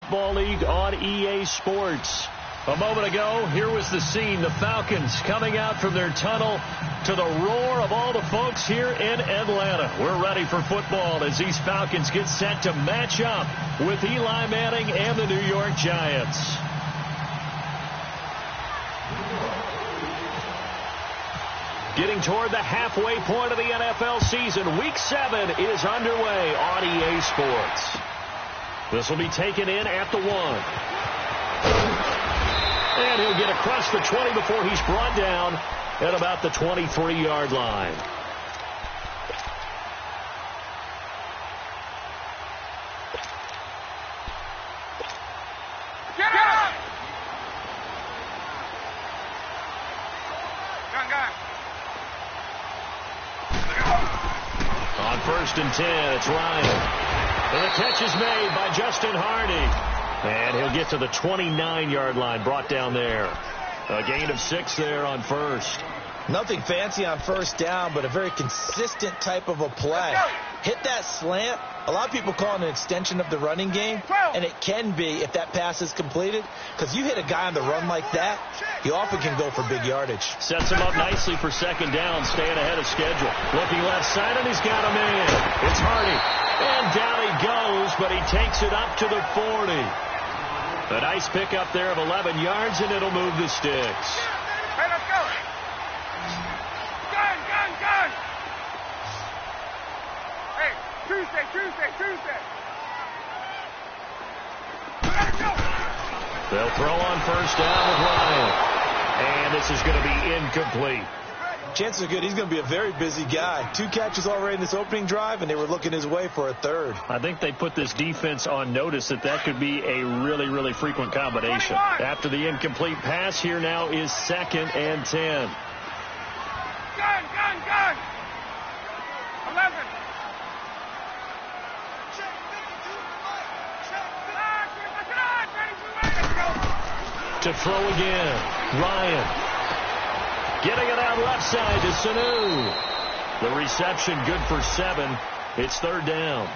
Football League on EA Sports. A moment ago, here was the scene. The Falcons coming out from their tunnel to the roar of all the folks here in Atlanta. We're ready for football as these Falcons get set to match up with Eli Manning and the New York Giants. Getting toward the halfway point of the NFL season, Week 7 is underway on EA Sports. This will be taken in at the 1. And he'll get across the 20 before he's brought down at about the 23-yard line. Get up! Gun. On 1st and 10, it's Ryan. And the catch is made by Justin Hardy. And he'll get to the 29-yard line, brought down there. A gain of 6 there on 1st. Nothing fancy on 1st down, but a very consistent type of a play. Hit that slant. A lot of people call it an extension of the running game, and it can be if that pass is completed, because you hit a guy on the run like that, he often can go for big yardage. Sets him up nicely for 2nd down, staying ahead of schedule. Looking left side, and he's got a man. It's Hardy. And down he goes, but he takes it up to the 40. A nice pickup there of 11 yards, and it'll move the sticks. Hey, let's go. Gun. Hey, Tuesday. Let's go. They'll throw on 1st down with Ryan. And this is going to be incomplete. Chances are good he's going to be a very busy guy. 2 catches already in this opening drive, and they were looking his way for a 3rd. I think they put this defense on notice that could be a really, really frequent combination. 21. After the incomplete pass, here now is 2nd and 10. Gun. 11. To throw again, Ryan. Getting it out left side to Sanu. The reception good for 7. It's 3rd down.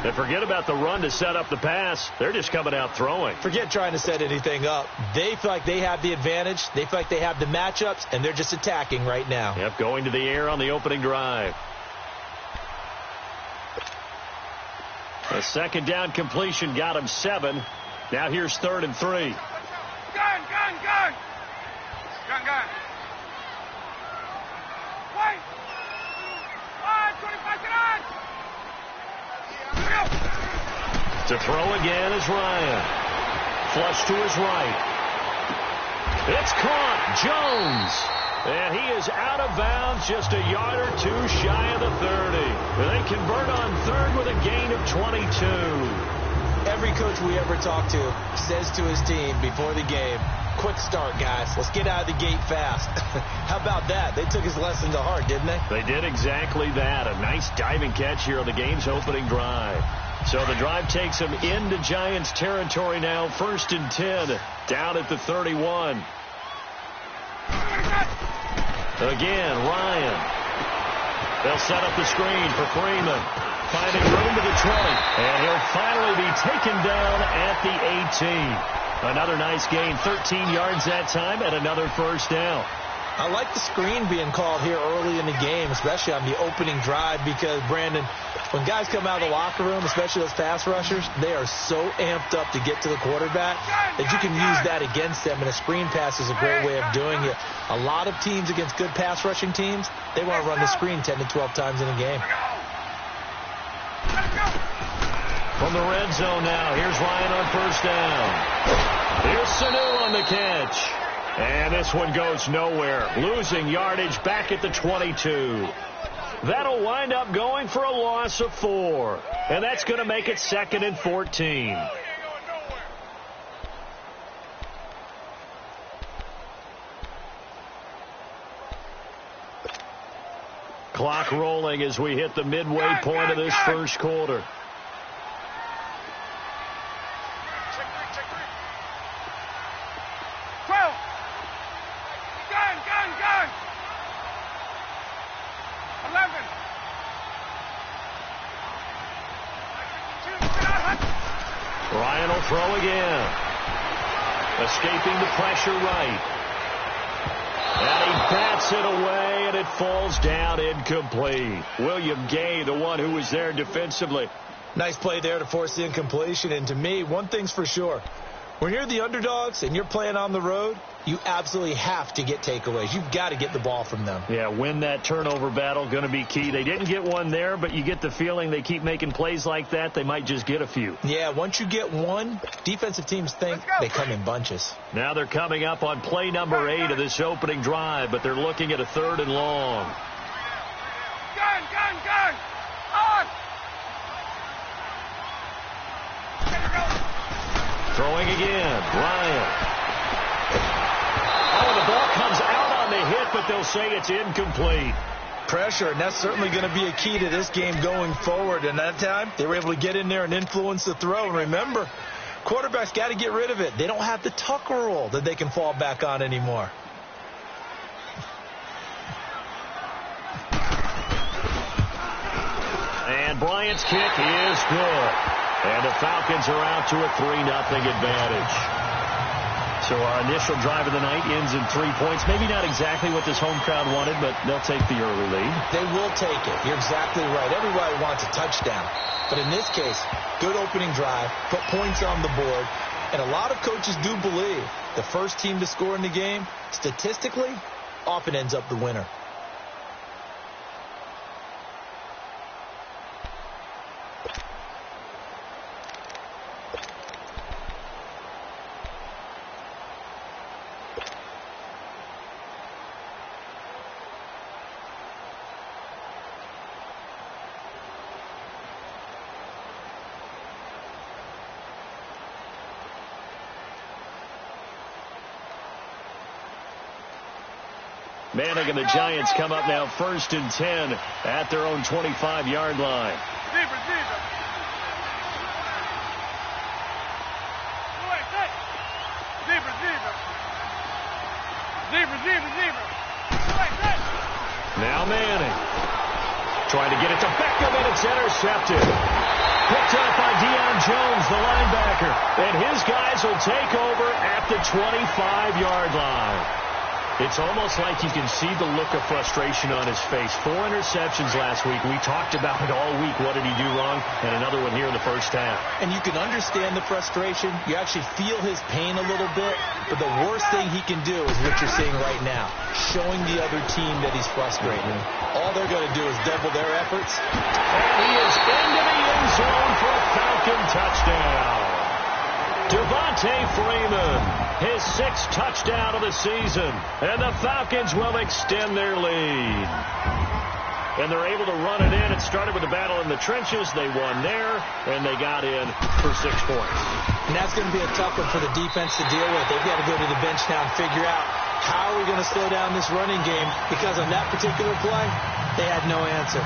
And forget about the run to set up the pass. They're just coming out throwing. Forget trying to set anything up. They feel like they have the advantage. They feel like they have the matchups, and they're just attacking right now. Yep, going to the air on the opening drive. A 2nd down completion got him 7. Now here's 3rd and 3. Gun. 25, get on! To throw again is Ryan. Flush to his right. It's caught. Jones. And he is out of bounds, just a yard or 2 shy of the 30. They convert on 3rd with a gain of 22. Every coach we ever talk to says to his team before the game, quick start, guys. Let's get out of the gate fast. How about that? They took his lesson to heart, didn't they? They did exactly that. A nice diving catch here on the game's opening drive. So the drive takes him into Giants territory now. 1st and 10, down at the 31. Again, Ryan. They'll set up the screen for Freeman. Finding room to the 20. And he'll finally be taken down at the 18. Another nice gain, 13 yards that time, and another 1st down. I like the screen being called here early in the game, especially on the opening drive, because, Brandon, when guys come out of the locker room, especially those pass rushers, they are so amped up to get to the quarterback that you can use that against them, and a screen pass is a great way of doing it. A lot of teams against good pass rushing teams, they want to run the screen 10 to 12 times in a game. From the red zone now, here's Ryan on 1st down. Here's Sanu on the catch. And this one goes nowhere. Losing yardage back at the 22. That'll wind up going for a loss of 4. And that's going to make it 2nd and 14. Clock rolling as we hit the midway point of this first quarter. throw again. Escaping the pressure right. And he bats it away, and it falls down incomplete. William Gay, the one who was there defensively. Nice play there to force the incompletion. And to me, one thing's for sure. When you're the underdogs and you're playing on the road, you absolutely have to get takeaways. You've got to get the ball from them. Yeah, win that turnover battle, going to be key. They didn't get one there, but you get the feeling they keep making plays like that, they might just get a few. Yeah, once you get one, defensive teams think they come in bunches. Now they're coming up on play number 8 of this opening drive, but they're looking at a 3rd and long. Gun, gun, gun! On! Throwing again, Ryan. Oh, the ball comes out on the hit, but they'll say it's incomplete. Pressure, and that's certainly going to be a key to this game going forward. And that time, they were able to get in there and influence the throw. And remember, quarterbacks got to get rid of it. They don't have the Tucker rule that they can fall back on anymore. And Bryant's kick is good. And the Falcons are out to a 3-0 advantage. So our initial drive of the night ends in 3 points. Maybe not exactly what this home crowd wanted, but they'll take the early lead. They will take it. You're exactly right. Everybody wants a touchdown. But in this case, good opening drive, put points on the board. And a lot of coaches do believe the first team to score in the game, statistically, often ends up the winner. Manning and the Giants come up now 1st and 10 at their own 25-yard line. Zebra, zebra. Zebra, zebra. Zebra, zebra, zebra. Now Manning trying to get it to Beckham, and it's intercepted. Picked up by Deion Jones, the linebacker. And his guys will take over at the 25-yard line. It's almost like you can see the look of frustration on his face. 4 interceptions last week. We talked about it all week. What did he do wrong? And another one here in the first half. And you can understand the frustration. You actually feel his pain a little bit. But the worst thing he can do is what you're seeing right now, showing the other team that he's frustrated. All they're going to do is double their efforts. And he is into the end zone for a Falcon touchdown. Devontae Freeman, his 6th touchdown of the season, and the Falcons will extend their lead. And they're able to run it in. It started with a battle in the trenches. They won there, and they got in for 6 points. And that's going to be a tough one for the defense to deal with. They've got to go to the bench now and figure out how are we going to slow down this running game, because on that particular play, they had no answer.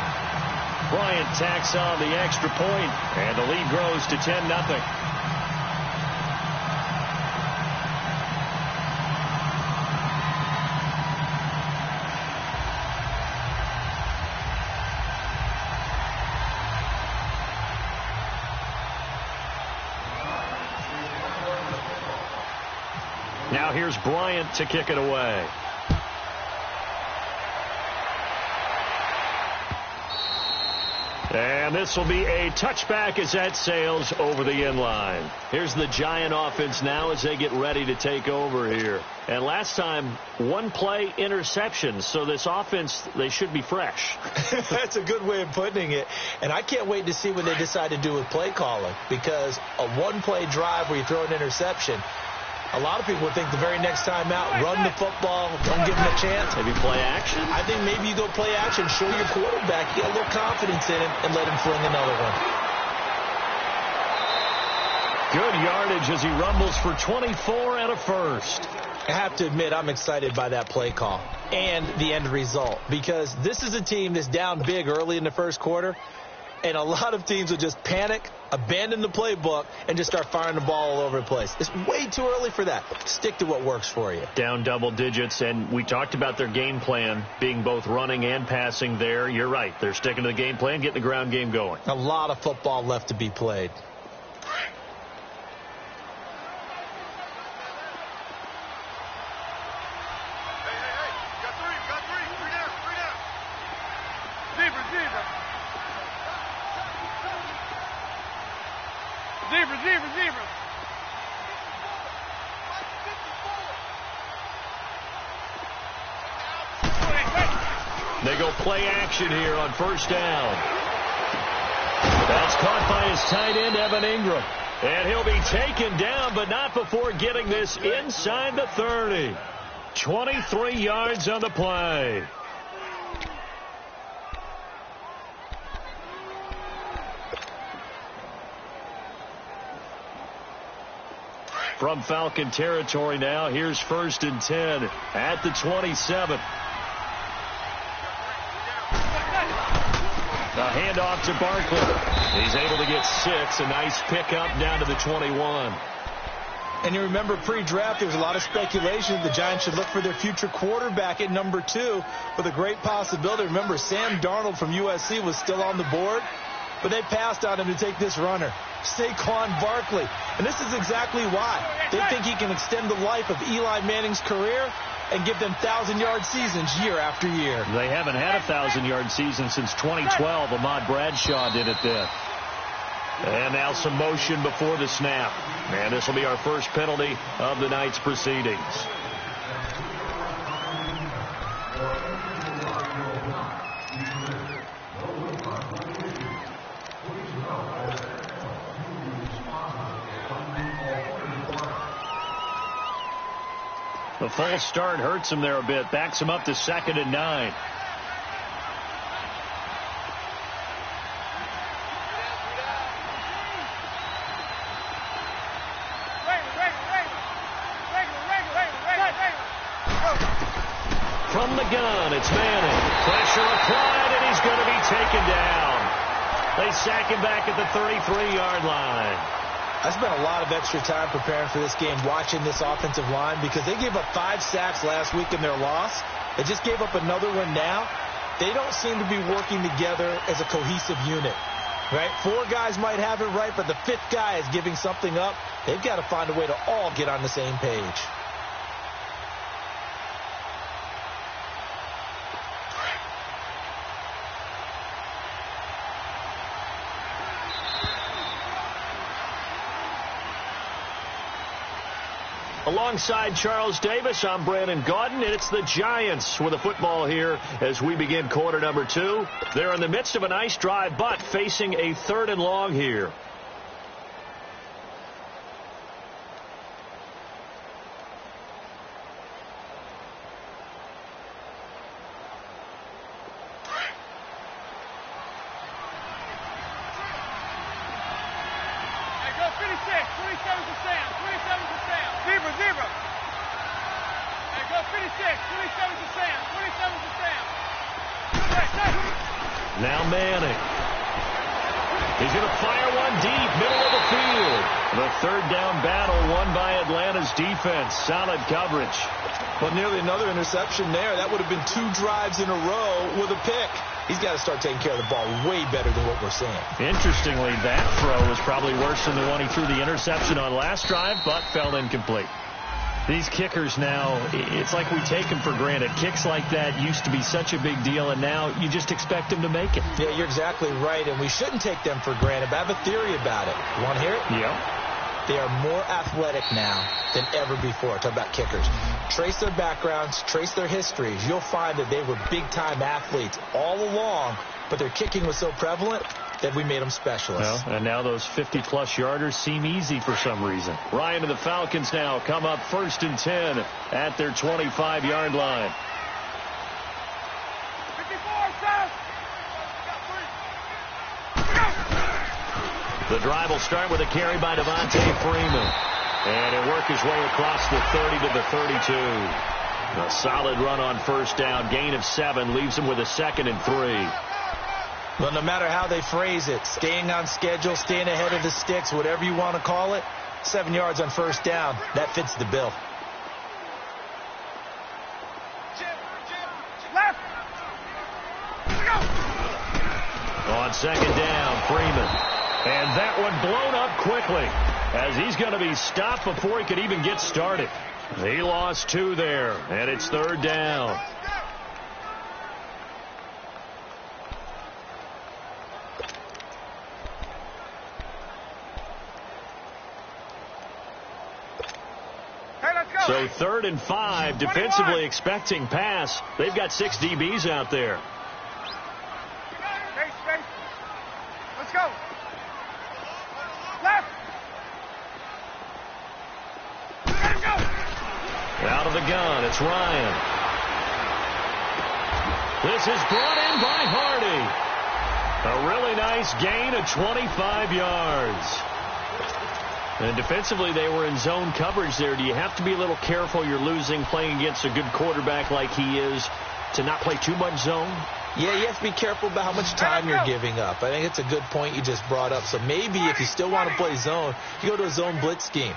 Bryant tacks on the extra point, and the lead grows to 10-0. Now here's Bryant to kick it away. And this will be a touchback as that sails over the end line. Here's the Giant offense now as they get ready to take over here. And last time, 1 play interception. So this offense, they should be fresh. That's a good way of putting it. And I can't wait to see what they decide to do with play calling, because a 1-play drive where you throw an interception, a lot of people would think the very next time out, run the football, don't give him a chance. Maybe play action? I think maybe you go play action, show your quarterback, get a little confidence in him, and let him fling another one. Good yardage as he rumbles for 24 and a first. I have to admit, I'm excited by that play call and the end result, because this is a team that's down big early in the first quarter, and a lot of teams will just panic, abandon the playbook, and just start firing the ball all over the place. It's way too early for that. Stick to what works for you. Down double digits, and we talked about their game plan being both running and passing there. You're right. They're sticking to the game plan, getting the ground game going. A lot of football left to be played. Zebra. They go play action here on first down. That's caught by his tight end, Evan Ingram. And he'll be taken down, but not before getting this inside the 30. 23 yards on the play. From Falcon territory now, here's 1st and 10 at the 27. A handoff to Barkley. He's able to get 6. A nice pickup down to the 21. And you remember pre-draft, there was a lot of speculation the Giants should look for their future quarterback at number 2 with a great possibility. Remember, Sam Darnold from USC was still on the board, but they passed on him to take this runner, Saquon Barkley. And this is exactly why. They think he can extend the life of Eli Manning's career and give them 1,000-yard seasons year after year. They haven't had a 1,000-yard season since 2012. Ahmad Bradshaw did it then. And now some motion before the snap. And this will be our first penalty of the night's proceedings. The false start hurts him there a bit. Backs him up to 2nd and 9. From the gun, it's Manning. Pressure applied, and he's going to be taken down. They sack him back at the 33-yard line. I spent a lot of extra time preparing for this game, watching this offensive line, because they gave up 5 sacks last week in their loss. They just gave up another one now. They don't seem to be working together as a cohesive unit, right? 4 guys might have it right, but the 5th guy is giving something up. They've got to find a way to all get on the same page. Alongside Charles Davis, I'm Brandon Gaudin, and it's the Giants with the football here as we begin quarter number 2. They're in the midst of a nice drive, but facing a 3rd and long here. Now Manning. He's going to fire one deep, middle of the field. The 3rd down battle won by Atlanta's defense. Solid coverage. Well, nearly another interception there. That would have been 2 drives in a row with a pick. He's got to start taking care of the ball way better than what we're seeing. Interestingly, that throw was probably worse than the one he threw the interception on last drive, but fell incomplete. These kickers now, it's like we take them for granted. Kicks like that used to be such a big deal, and now you just expect them to make it. Yeah, you're exactly right, and we shouldn't take them for granted, but I have a theory about it. You want to hear it? Yeah. They are more athletic now than ever before. Talk about kickers. Trace their backgrounds, trace their histories. You'll find that they were big-time athletes all along, but their kicking was so prevalent that we made them specialists. Well, and now those 50-plus yarders seem easy for some reason. Ryan and the Falcons now come up 1st and 10 at their 25-yard line. 54, South. The drive will start with a carry by Devontae Freeman. And he'll work his way across the 30 to the 32. A solid run on 1st down. Gain of 7 leaves him with a 2nd and 3. Well, no matter how they phrase it, staying on schedule, staying ahead of the sticks, whatever you want to call it, 7 yards on 1st down, that fits the bill. Left. On 2nd down, Freeman. And that one blown up quickly as he's going to be stopped before he could even get started. He lost 2 there, and it's 3rd down. So 3rd and 5, defensively expecting pass. They've got 6 DBs out there. Space. Let's go. Left. Let him go. Out of the gun, it's Ryan. This is brought in by Hardy. A really nice gain of 25 yards. And defensively, they were in zone coverage there. Do you have to be a little careful you're losing playing against a good quarterback like he is to not play too much zone? Yeah, you have to be careful about how much time you're giving up. I think it's a good point you just brought up. So maybe if you still want to play zone, you go to a zone blitz scheme.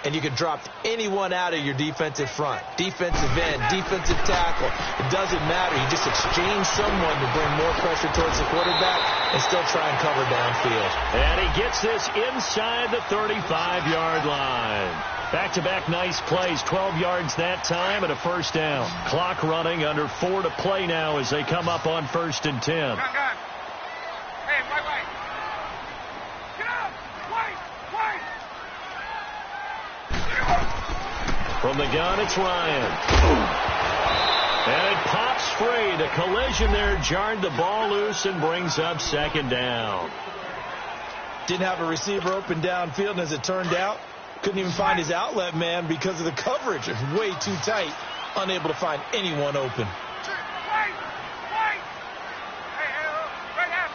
And you can drop anyone out of your defensive front. Defensive end, defensive tackle. It doesn't matter. You just exchange someone to bring more pressure towards the quarterback and still try and cover downfield. And he gets this inside the 35-yard line. Back-to-back nice plays. 12 yards that time and a first down. Clock running, under 4 to play now as they come up on 1st and 10. Gun. Hey, wait. Get up. Wait. From the gun, it's Ryan. And it pops free. The collision there jarred the ball loose and brings up 2nd down. Didn't have a receiver open downfield, and as it turned out, couldn't even find his outlet man because of the coverage. It's way too tight. Unable to find anyone open. Wait. Hey, right out.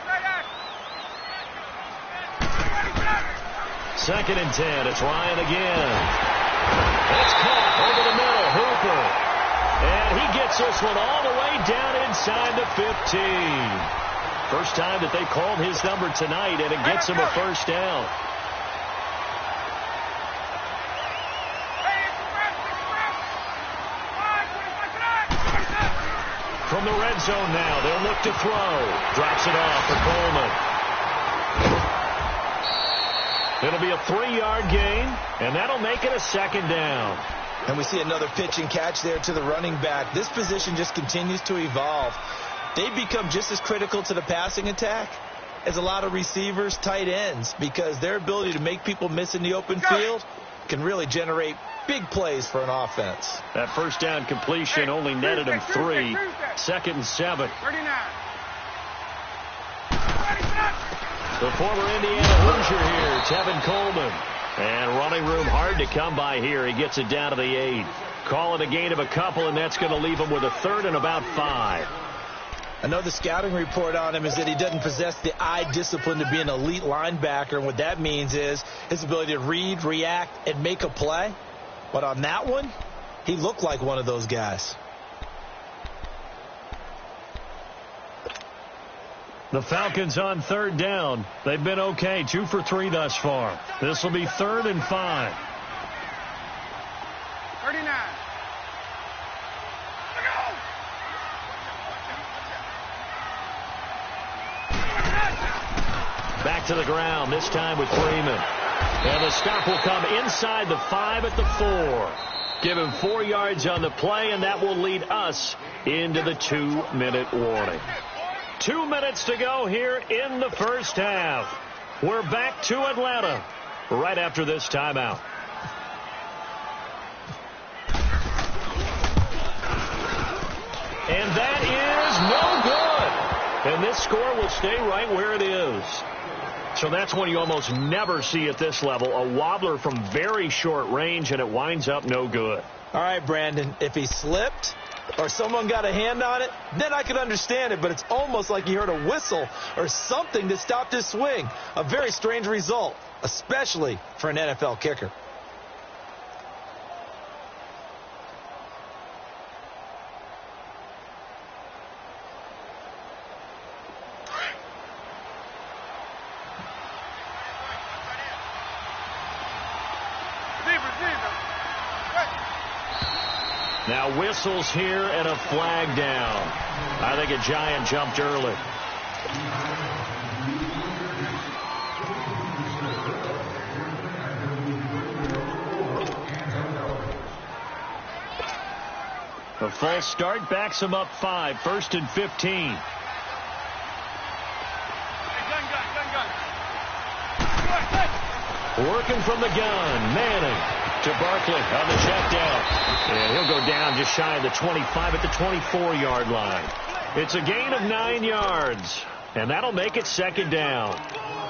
2nd and 10. It's Ryan again. It's caught over the middle. Hooper. And he gets this one all the way down inside the 15. First time that they called his number tonight, and it gets him a first down. From the red zone now, they'll look to throw. Drops it off for Coleman. It'll be a 3-yard gain, and that'll make it a 2nd down. And we see another pitch and catch there to the running back. This position just continues to evolve. They become just as critical to the passing attack as a lot of receivers, tight ends, because their ability to make people miss in the open field can really generate big plays for an offense. That first down completion only netted him 3. 2nd and 7. 39. The former Indiana Hoosier here, Tevin Coleman. And running room hard to come by here. He gets it down to the 8. Call it a gain of a couple, and that's going to leave him with a 3rd and about 5. I know the scouting report on him is that he doesn't possess the eye discipline to be an elite linebacker. And what that means is his ability to read, react, and make a play. But on that one, he looked like one of those guys. The Falcons on 3rd down. They've been okay, 2 for 3 thus far. This will be 3rd and 5. 39. Back to the ground, this time with Freeman. And the stop will come inside the 5 at the 4. Give him 4 yards on the play, and that will lead us into the 2-minute warning. 2 minutes to go here in the first half. We're back to Atlanta right after this timeout. And that is no good. And this score will stay right where it is. So that's one you almost never see at this level. A wobbler from very short range, and it winds up no good. All right, Brandon, if he slipped or someone got a hand on it, then I could understand it. But it's almost like you heard a whistle or something that stopped his swing. A very strange result, especially for an NFL kicker. Now whistles here and a flag down. I think a giant jumped early. A false start backs him up 5. 1st and 15. Gun. Working from the gun. Manning To Barkley on the check down. And he'll go down just shy of the 25 at the 24-yard line. It's a gain of 9 yards. And that'll make it second down.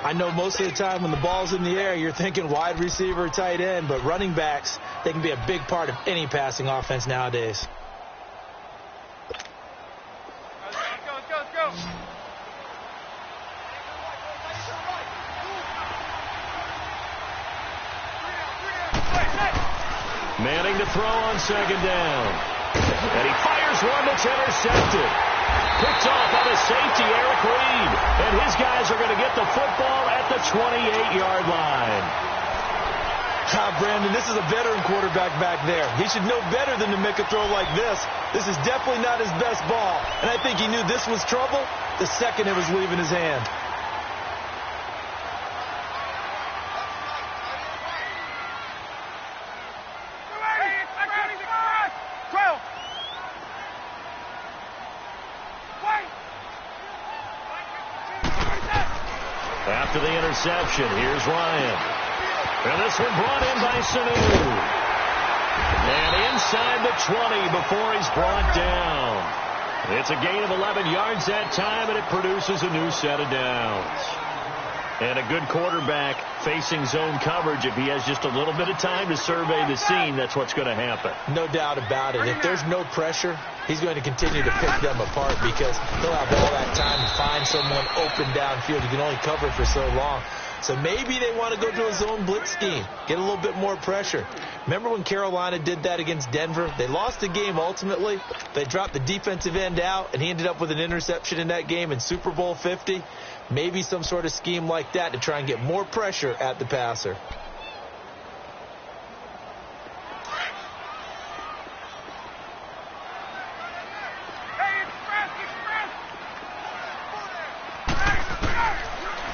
I know most of the time when the ball's in the air, you're thinking wide receiver, tight end, but running backs, they can be a big part of any passing offense nowadays. Let's go. Manning to throw on second down. And he fires one that's intercepted. Picked off on a safety, Eric Reed. And his guys are going to get the football at the 28-yard line. Brandon, this is a veteran quarterback back there. He should know better than to make a throw like this. This is definitely not his best ball. And I think he knew this was trouble the second it was leaving his hand. After the interception, here's Ryan. And this one brought in by Sanu. And inside the 20 before he's brought down. It's a gain of 11 yards that time, and it produces a new set of downs. And a good quarterback facing zone coverage, if he has just a little bit of time to survey the scene, that's what's going to happen. No doubt about it. If there's no pressure, he's going to continue to pick them apart because he'll have all that time to find someone open downfield. He can only cover for so long. So maybe they want to go to a zone blitz scheme, get a little bit more pressure. Remember when Carolina did that against Denver? They lost the game ultimately. They dropped the defensive end out, and he ended up with an interception in that game in Super Bowl 50. Maybe some sort of scheme like that to try and get more pressure at the passer.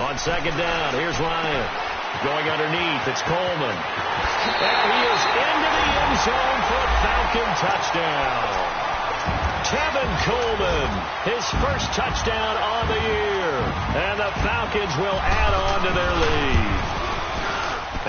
On second down, here's Ryan. Going underneath, it's Coleman. And he is into the end zone for a Falcon touchdown. Tevin Coleman, his first touchdown on the year. And the Falcons will add on to their lead.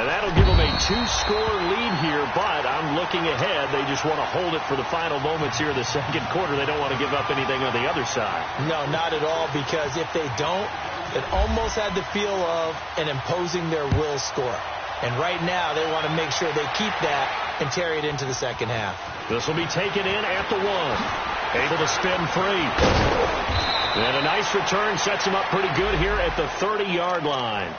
And that'll give them a 2-score lead here, but I'm looking ahead. They just want to hold it for the final moments here in the second quarter. They don't want to give up anything on the other side. No, not at all, because if they don't, it almost had the feel of an imposing their will score. And right now, they want to make sure they keep that and carry it into the second half. This will be taken in at the 1. Able to spin free. And a nice return sets him up pretty good here at the 30-yard line.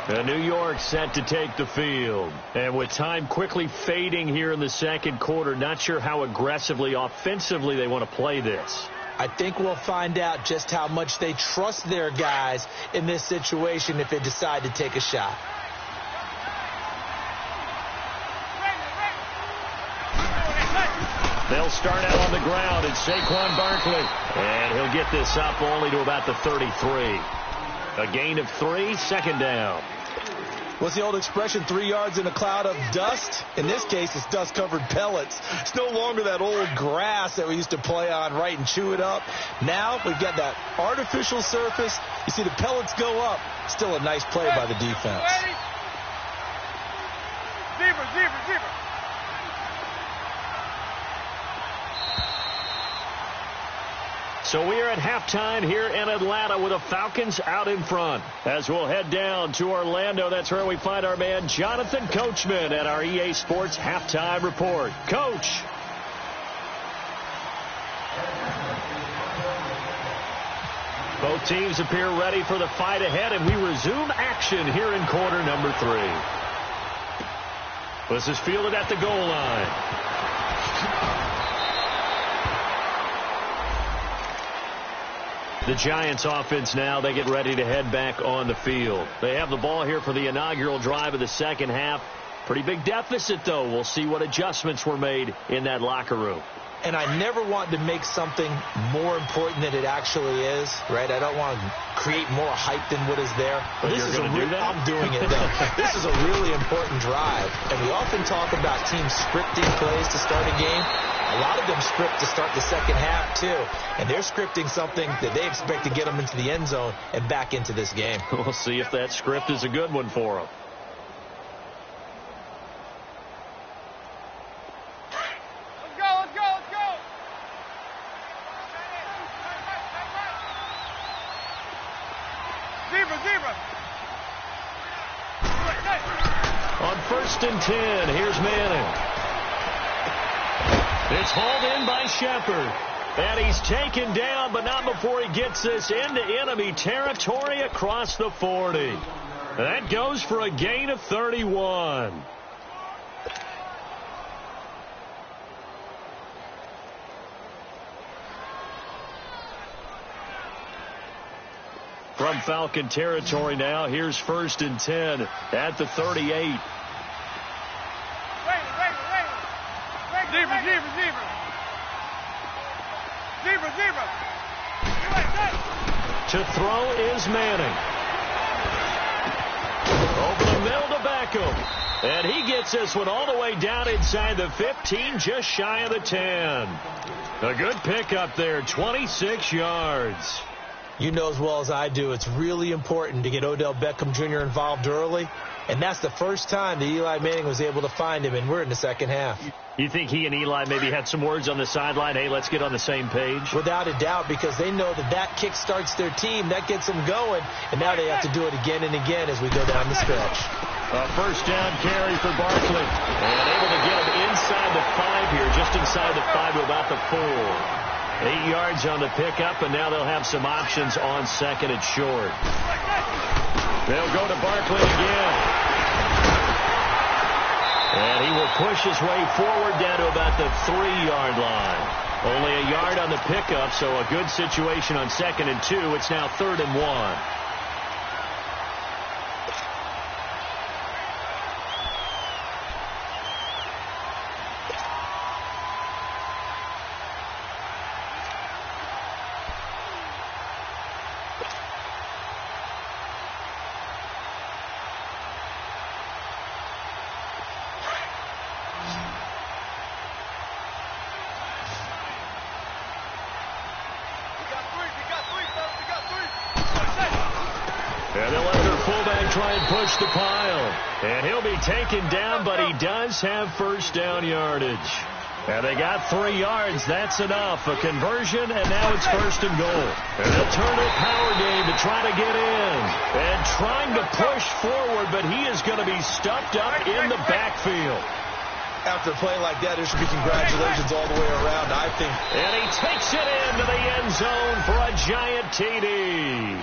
And New York set to take the field. And with time quickly fading here in the second quarter, not sure how aggressively, offensively they want to play this. I think we'll find out just how much they trust their guys in this situation if they decide to take a shot. They'll start out on the ground. It's Saquon Barkley. And he'll get this up only to about the 33. A gain of 3, second down. What's the old expression, 3 yards in a cloud of dust? In this case, it's dust-covered pellets. It's no longer that old grass that we used to play on, right, and chew it up. Now we've got that artificial surface. You see the pellets go up. Still a nice play by the defense. Zebra. So we are at halftime here in Atlanta with the Falcons out in front. As we'll head down to Orlando, that's where we find our man Jonathan Coachman at our EA Sports Halftime Report. Coach. Both teams appear ready for the fight ahead, and we resume action here in quarter number 3. This is fielded at the goal line. The Giants offense now, they get ready to head back on the field. They have the ball here for the inaugural drive of the second half. Pretty big deficit, though. We'll see what adjustments were made in that locker room. And I never want to make something more important than it actually is, right? I don't want to create more hype than what is there. But this is do that? I'm doing it, though. This is a really important drive. And we often talk about teams scripting plays to start a game. A lot of them script to start the second half, too. And they're scripting something that they expect to get them into the end zone and back into this game. We'll see if that script is a good one for them. and 10. Here's Manning. It's hauled in by Shepard. And he's taken down, but not before he gets this into enemy territory across the 40. That goes for a gain of 31. From Falcon territory now, here's 1st and 10 at the 38. Zebra. To throw is Manning. Over the middle to Beckham. And he gets this one all the way down inside the 15, just shy of the 10. A good pickup there, 26 yards. You know as well as I do, it's really important to get Odell Beckham Jr. involved early. And that's the first time that Eli Manning was able to find him, and we're in the second half. You think he and Eli maybe had some words on the sideline, hey, let's get on the same page? Without a doubt, because they know that kick starts their team, that gets them going, and now they have to do it again and again as we go down the stretch. A first down carry for Barkley. And able to get him inside the 5 here, just inside the 5 to about the 4. 8 yards on the pickup, and now they'll have some options on second and short. They'll go to Barkley again. And he will push his way forward down to about the 3-yard line. Only a yard on the pickup, so a good situation on 2nd and 2. It's now 3rd and 1. And they'll let their fullback try and push the pile. And he'll be taken down, but he does have first down yardage. And they got 3 yards. That's enough. A conversion, and now it's 1st and goal. And they'll turn to a power game to try to get in. And trying to push forward, but he is going to be stuffed up in the backfield. After a play like that, there should be congratulations all the way around, I think. And he takes it into the end zone for a giant TD.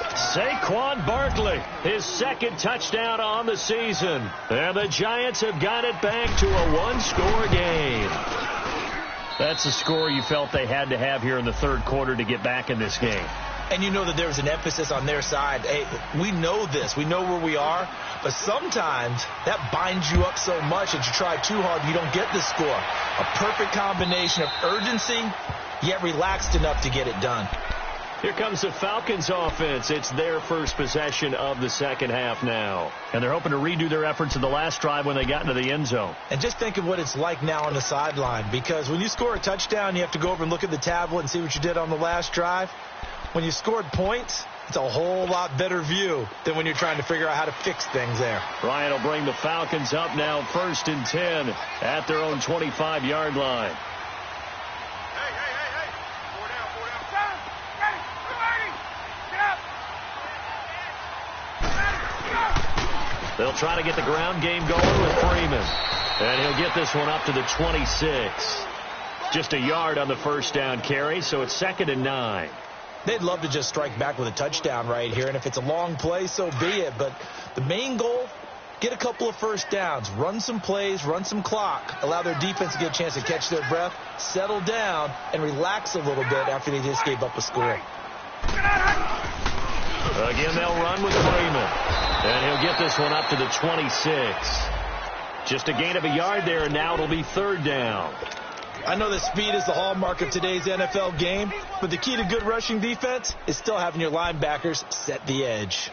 Saquon Barkley, his 2nd touchdown on the season. And the Giants have got it back to a 1-score game. That's the score you felt they had to have here in the 3rd quarter to get back in this game. And you know that there's an emphasis on their side. Hey, we know this. We know where we are. But sometimes that binds you up so much that you try too hard, you don't get the score. A perfect combination of urgency, yet relaxed enough to get it done. Here comes the Falcons offense. It's their first possession of the second half now. And they're hoping to redo their efforts in the last drive when they got into the end zone. And just think of what it's like now on the sideline. Because when you score a touchdown, you have to go over and look at the tablet and see what you did on the last drive. When you scored points, it's a whole lot better view than when you're trying to figure out how to fix things there. Ryan will bring the Falcons up now 1st and 10 at their own 25-yard line. They'll try to get the ground game going with Freeman. And he'll get this one up to the 26. Just a yard on the first down carry, so it's 2nd and 9. They'd love to just strike back with a touchdown right here, and if it's a long play, so be it. But the main goal, get a couple of first downs, run some plays, run some clock, allow their defense to get a chance to catch their breath, settle down, and relax a little bit after they just gave up a score. Again, they'll run with Freeman. And he'll get this one up to the 26. Just a gain of a yard there, and now it'll be 3rd down. I know that speed is the hallmark of today's NFL game, but the key to good rushing defense is still having your linebackers set the edge.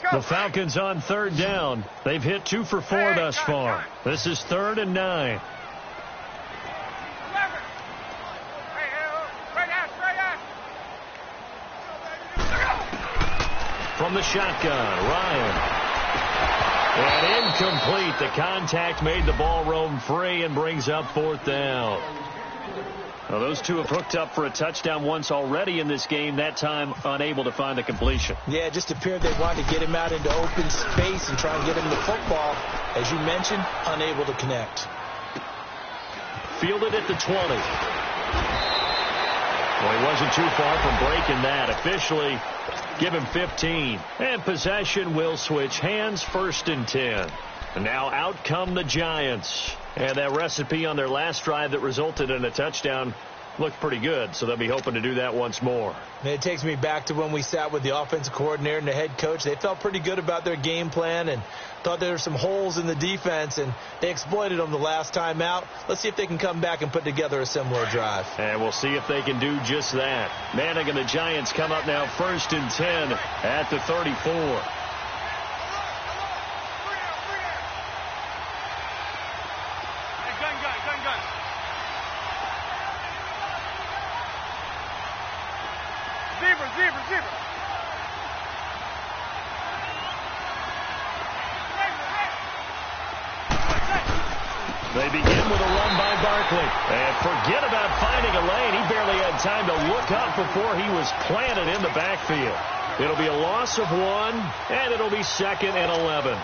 The Falcons on 3rd down. They've hit 2 for 4 thus far. This is 3rd and 9. From the shotgun, Ryan. And incomplete. The contact made the ball roam free and brings up 4th down. Well, those two have hooked up for a touchdown once already in this game, that time unable to find the completion. Yeah, it just appeared they wanted to get him out into open space and try and get him the football. As you mentioned, unable to connect. Fielded at the 20. Well, he wasn't too far from breaking that. Officially, give him 15. And possession will switch hands, 1st and 10. And now out come the Giants. And that recipe on their last drive that resulted in a touchdown looked pretty good, so they'll be hoping to do that once more. It takes me back to when we sat with the offensive coordinator and the head coach. They felt pretty good about their game plan and thought there were some holes in the defense, and they exploited them the last time out. Let's see if they can come back and put together a similar drive. And we'll see if they can do just that. Manning and the Giants come up now 1st and 10 at the 34. They begin with a run by Barkley. And forget about finding a lane. He barely had time to look up before he was planted in the backfield. It'll be a loss of 1, and it'll be 2nd and 11.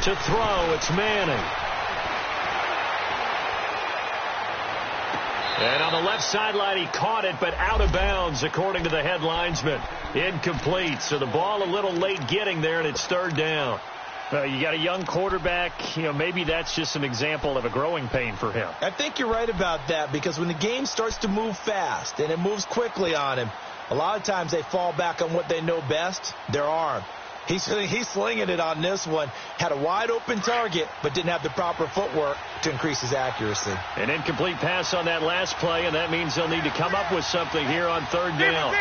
To throw, it's Manning. And on the left sideline, he caught it, but out of bounds, according to the head linesman. Incomplete, so the ball a little late getting there, and it's 3rd down. You got a young quarterback. Maybe that's just an example of a growing pain for him. I think you're right about that, because when the game starts to move fast and it moves quickly on him, a lot of times they fall back on what they know best, their arm. He's slinging it on this one. Had a wide-open target, but didn't have the proper footwork to increase his accuracy. An incomplete pass on that last play, and that means they'll need to come up with something here on 3rd down.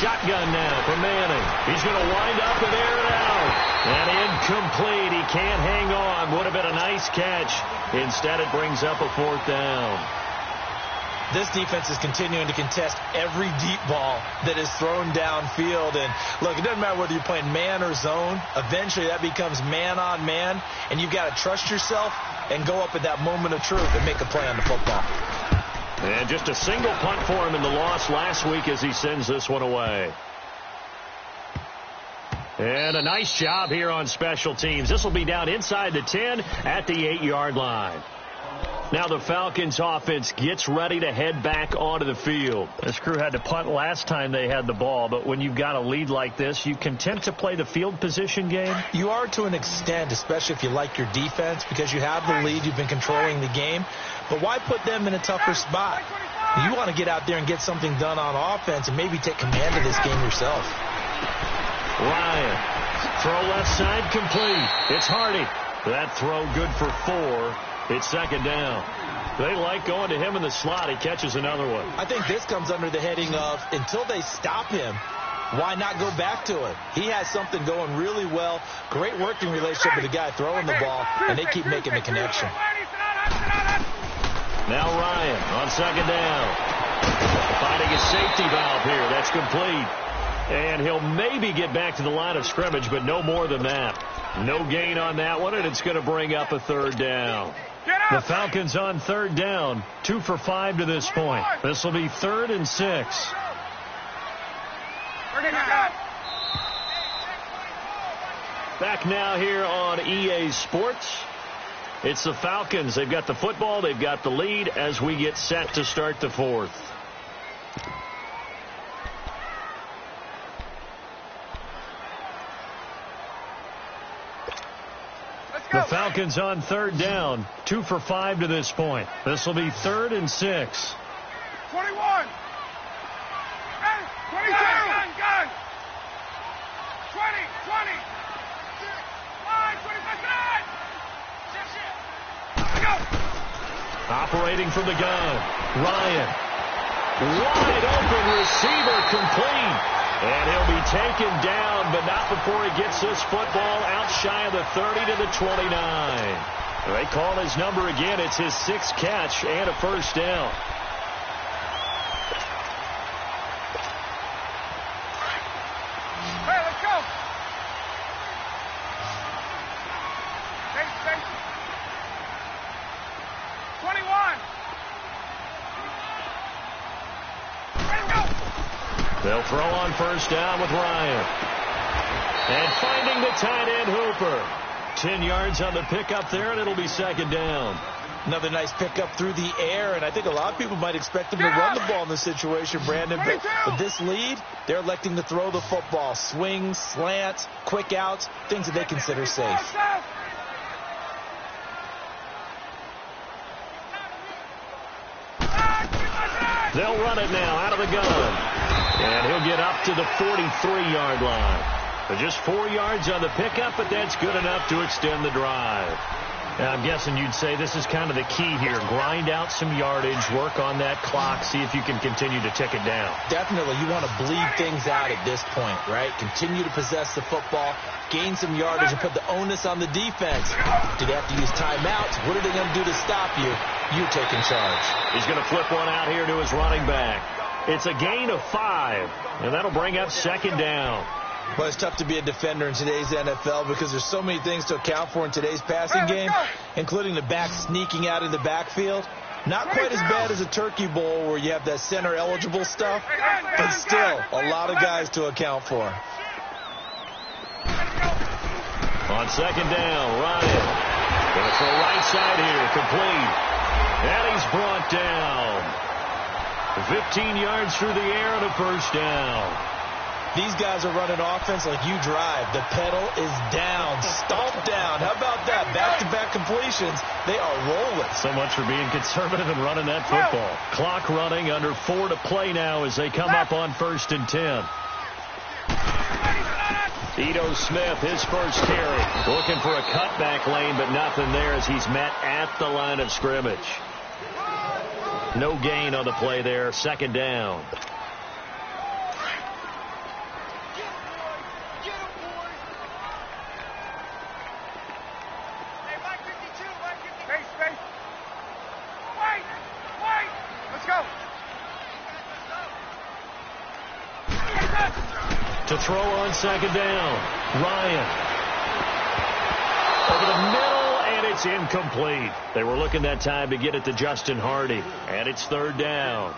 Shotgun now for Manning. He's going to wind up and air it out. And incomplete. He can't hang on. Would have been a nice catch. Instead, it brings up a 4th down. This defense is continuing to contest every deep ball that is thrown downfield. And, look, it doesn't matter whether you're playing man or zone. Eventually, that becomes man-on-man, and you've got to trust yourself and go up at that moment of truth and make a play on the football. And just a single punt for him in the loss last week as he sends this one away. And a nice job here on special teams. This will be down inside the 10 at the 8-yard line. Now the Falcons offense gets ready to head back onto the field. This crew had to punt last time they had the ball, but when you've got a lead like this, you content to play the field position game? You are to an extent, especially if you like your defense, because you have the lead, you've been controlling the game. But why put them in a tougher spot? You want to get out there and get something done on offense and maybe take command of this game yourself. Ryan, throw left side complete. It's Hardy. That throw good for 4. It's 2nd down. They like going to him in the slot. He catches another one. I think this comes under the heading of, until they stop him, why not go back to it? He has something going really well. Great working relationship with the guy throwing the ball, and they keep making the connection. Now Ryan on 2nd down. Finding a safety valve here. That's complete. And he'll maybe get back to the line of scrimmage, but no more than that. No gain on that one, and it's going to bring up a 3rd down. The Falcons on 3rd down, 2 for 5 to this point. This will be 3rd and 6. Back now here on EA Sports. It's the Falcons. They've got the football. They've got the lead as we get set to start the 4th. The Falcons on 3rd down, 2 for 5 to this point. This will be 3rd and 6. 21. 22. Gun. 20. 20. 5. 25. Go. Operating from the gun. Ryan. Wide open receiver complete. And he'll be taken down, but not before he gets this football out shy of the 30 to the 29. They call his number again. It's his 6th catch and a first down. Hey, let's go. Stay. 21. They'll throw on first down with Ryan. And finding the tight end Hooper. 10 yards on the pickup there, and it'll be second down. Another nice pickup through the air, and I think a lot of people might expect him to run the ball in this situation, Brandon. But with this lead, they're electing to throw the football. Swings, slants, quick outs, things that they consider safe. They'll run it now out of the gun. And he'll get up to the 43-yard line. So just 4 yards on the pickup, but that's good enough to extend the drive. Now, I'm guessing you'd say this is kind of the key here. Grind out some yardage, work on that clock, see if you can continue to tick it down. Definitely. You want to bleed things out at this point, right? Continue to possess the football, gain some yardage, and put the onus on the defense. Do they have to use timeouts? What are they going to do to stop you? You taking charge. He's going to flip one out here to his running back. It's a gain of 5, and that'll bring up second down. Well, it's tough to be a defender in today's NFL because there's so many things to account for in today's passing game, including the back sneaking out in the backfield. Not quite as bad as a turkey bowl where you have that center-eligible stuff, but still a lot of guys to account for. On second down, Ryan. Going to throw right side here, complete. And he's brought down. 15 yards through the air and a first down. These guys are running offense like you drive. The pedal is down, stomped down. How about that? Back-to-back completions. They are rolling. So much for being conservative and running that football. Clock running, under 4 to play now as they come up on 1st and 10. Ito Smith, his first carry. Looking for a cutback lane, but nothing there as he's met at the line of scrimmage. No gain on the play there. Second down. To throw on second down, Ryan. Over the middle, and it's incomplete. They were looking that time to get it to Justin Hardy, and it's third down.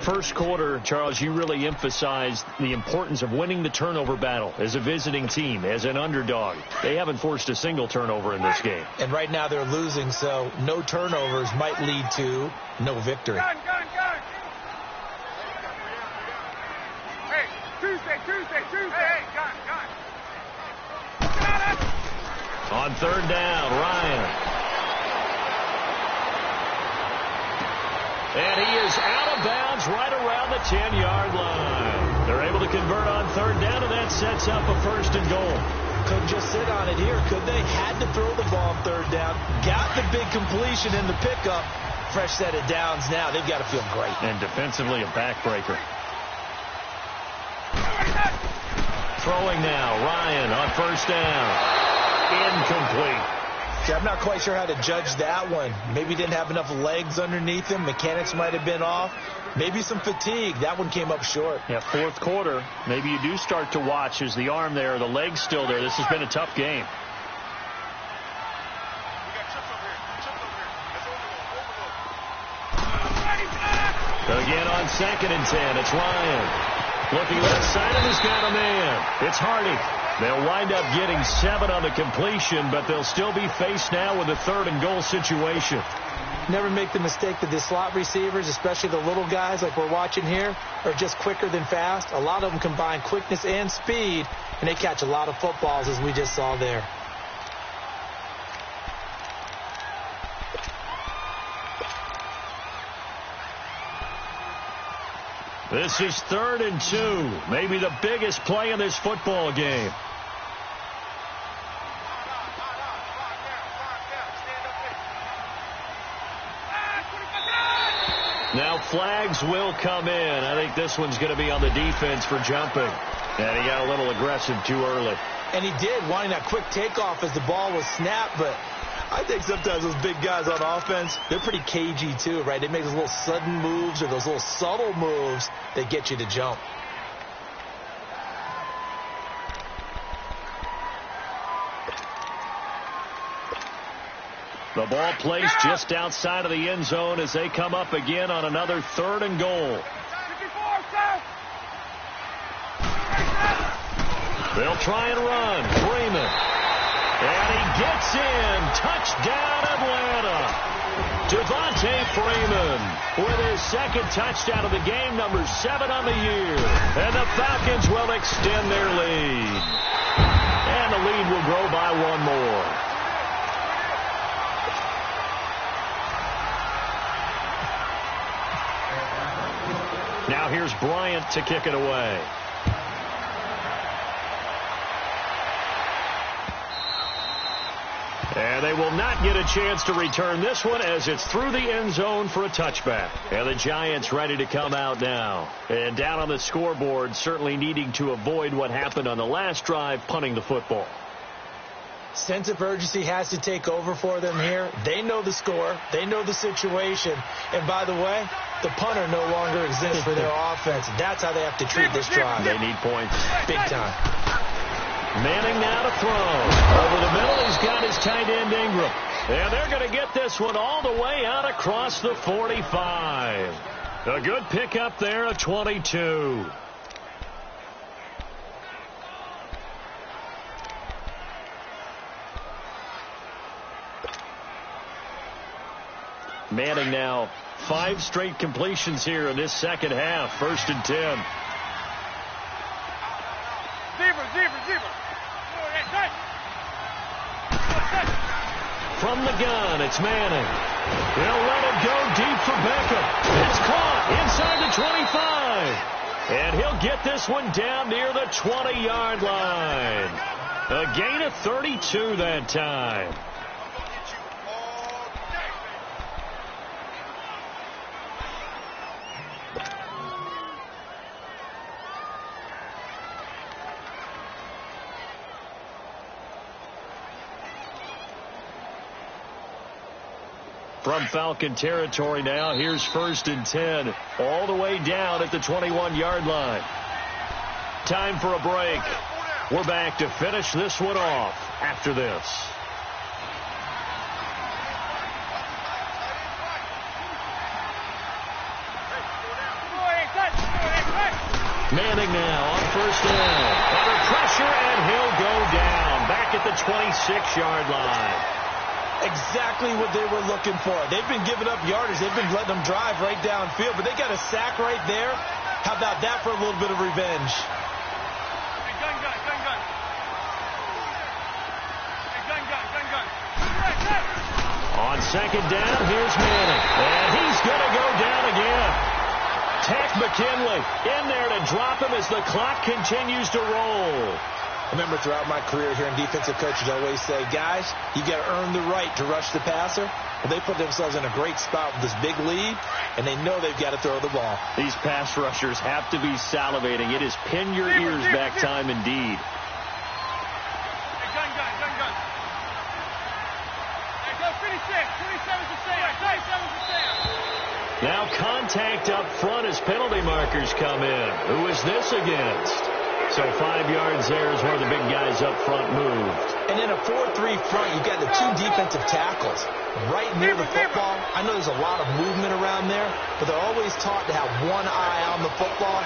First quarter, Charles, you really emphasized the importance of winning the turnover battle as a visiting team, as an underdog. They haven't forced a single turnover in this game. And right now they're losing, so no turnovers might lead to no victory. Gun. Hey, Tuesday. Hey, gun. On third down, Ryan. And he is out of bounds right around the 10-yard line. They're able to convert on third down, and that sets up a 1st and goal. Couldn't just sit on it here, could they? Had to throw the ball on third down. Got the big completion in the pickup. Fresh set of downs now. They've got to feel great. And defensively, a backbreaker. Throwing now, Ryan on first down. Incomplete. See, I'm not quite sure how to judge that one. Maybe didn't have enough legs underneath him. Mechanics might have been off. Maybe some fatigue. That one came up short. Yeah, fourth quarter. Maybe you do start to watch. Is the arm there, the leg's still there? This has been a tough game. Again on 2nd and 10. It's Ryan. Looking left side, and he's got a man. It's Hardy. They'll wind up getting 7 on the completion, but they'll still be faced now with a 3rd and goal situation. Never make the mistake that the slot receivers, especially the little guys like we're watching here, are just quicker than fast. A lot of them combine quickness and speed, and they catch a lot of footballs, as we just saw there. This is 3rd and 2. Maybe the biggest play in this football game. Now flags will come in. I think this one's going to be on the defense for jumping. And he got a little aggressive too early. And he did, wanting that quick takeoff as the ball was snapped. But I think sometimes those big guys on offense, they're pretty cagey too, right? They make those little sudden moves or those little subtle moves that get you to jump. The ball placed just outside of the end zone as they come up again on another 3rd and goal. They'll try and run. Freeman. And he gets in. Touchdown, Atlanta. Devontae Freeman with his 2nd touchdown of the game, number 7 on the year. And the Falcons will extend their lead. And the lead will grow by 1 more. Now here's Bryant to kick it away. And they will not get a chance to return this one as it's through the end zone for a touchback. And the Giants ready to come out now. And down on the scoreboard, certainly needing to avoid what happened on the last drive, punting the football. Sense of urgency has to take over for them here. They know the score. They know the situation. And by the way, the punter no longer exists for their offense. That's how they have to treat this drive. They need points. Big time. Manning now to throw. Over the middle, he's got his tight end Ingram. And they're going to get this one all the way out across the 45. A good pickup there at 22. Manning now 5 straight completions here in this second half. 1st and 10. From the gun, it's Manning. He'll let it go deep for Beckham. It's caught inside the 25. And he'll get this one down near the 20-yard line. A gain of 32 that time. From Falcon territory now, here's 1st and 10, all the way down at the 21-yard line. Time for a break. We're back to finish this one off after this. Manning now on 1st down. Under pressure, and he'll go down back at the 26-yard line. Exactly what they were looking for. They've been giving up yardage. They've been letting them drive right downfield, but they got a sack right there. How about that for a little bit of revenge? Hey, gun. On 2nd down, here's Manning. And he's going to go down again. Tack McKinley in there to drop him as the clock continues to roll. I remember throughout my career here in defensive coaches always say, guys, you got to earn the right to rush the passer. Well, they put themselves in a great spot with this big lead, and they know they've got to throw the ball. These pass rushers have to be salivating. It is pin your ears back time indeed. Hey, gun. Hey, go 56. 27's the same. 27's the same. Now contact up front as penalty markers come in. Who is this against? So 5 yards there is where the big guys up front moved. And in a 4-3 front, you've got the 2 defensive tackles right near the football. I know there's a lot of movement around there, but they're always taught to have one eye on the football.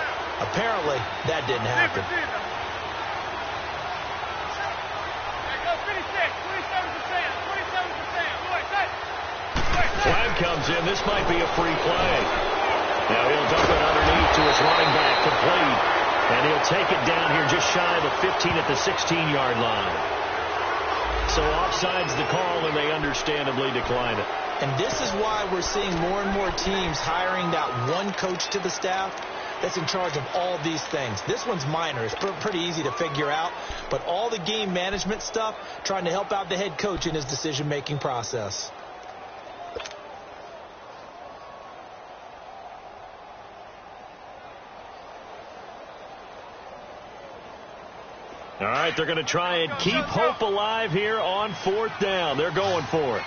Apparently, that didn't happen. Flag comes in. This might be a free play. Now he'll dump it underneath to his running back, complete. And he'll take it down here just shy of the 15 at the 16-yard line. So offside's the call, and they understandably decline it. And this is why we're seeing more and more teams hiring that one coach to the staff that's in charge of all these things. This one's minor. It's pretty easy to figure out. But all the game management stuff, trying to help out the head coach in his decision-making process. All right, they're going to try and keep hope alive here on 4th down. They're going for it.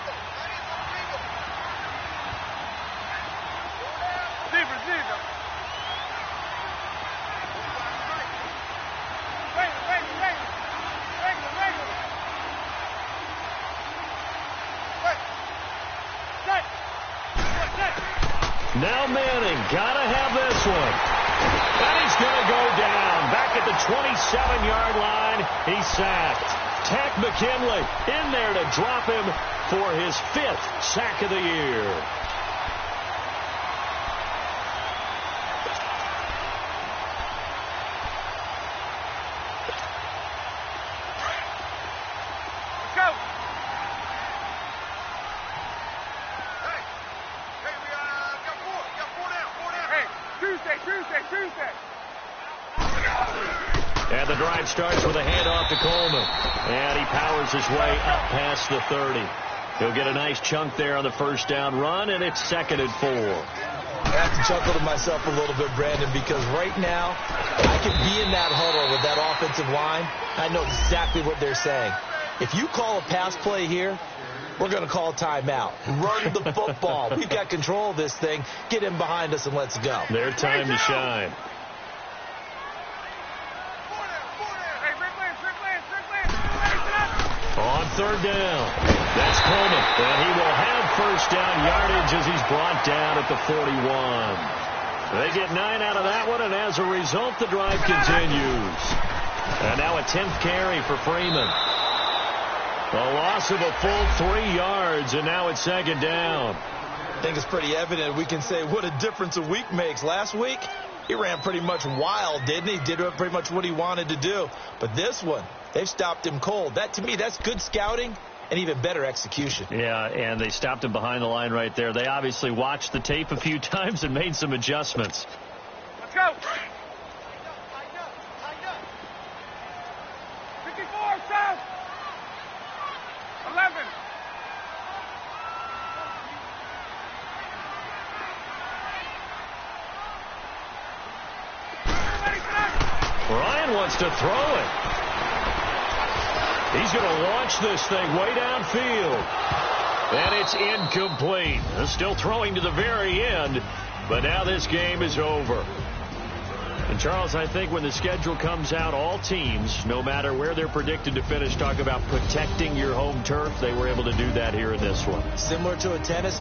Now Manning, gotta have this one. And he's gonna go down. Back at the 27-yard line, he's sacked. Tack McKinley in there to drop him for his 5th sack of the year. And the drive starts with a handoff to Coleman. And he powers his way up past the 30. He'll get a nice chunk there on the 1st down run, and it's 2nd and 4. I have to chuckle to myself a little bit, Brandon, because right now I can be in that huddle with that offensive line. I know exactly what they're saying. If you call a pass play here, we're going to call a timeout. Run the football. We've got control of this thing. Get him behind us and let's go. Their time to shine. On 3rd down, that's Coleman, and he will have 1st down yardage as he's brought down at the 41. They get 9 out of that one, and as a result, the drive continues. And now a 10th carry for Freeman. A loss of a full 3 yards, and now it's 2nd down. I think it's pretty evident. We can say what a difference a week makes. Last week, he ran pretty much wild, didn't he? Did pretty much what he wanted to do. But this one, they've stopped him cold. That, to me, that's good scouting and even better execution. Yeah, and they stopped him behind the line right there. They obviously watched the tape a few times and made some adjustments. Let's go. 54, south. 11. Ryan wants to throw it. He's going to launch this thing way downfield. And it's incomplete. Still throwing to the very end, but now this game is over. And, Charles, I think when the schedule comes out, all teams, no matter where they're predicted to finish, talk about protecting your home turf. They were able to do that here in this one. Similar to a tennis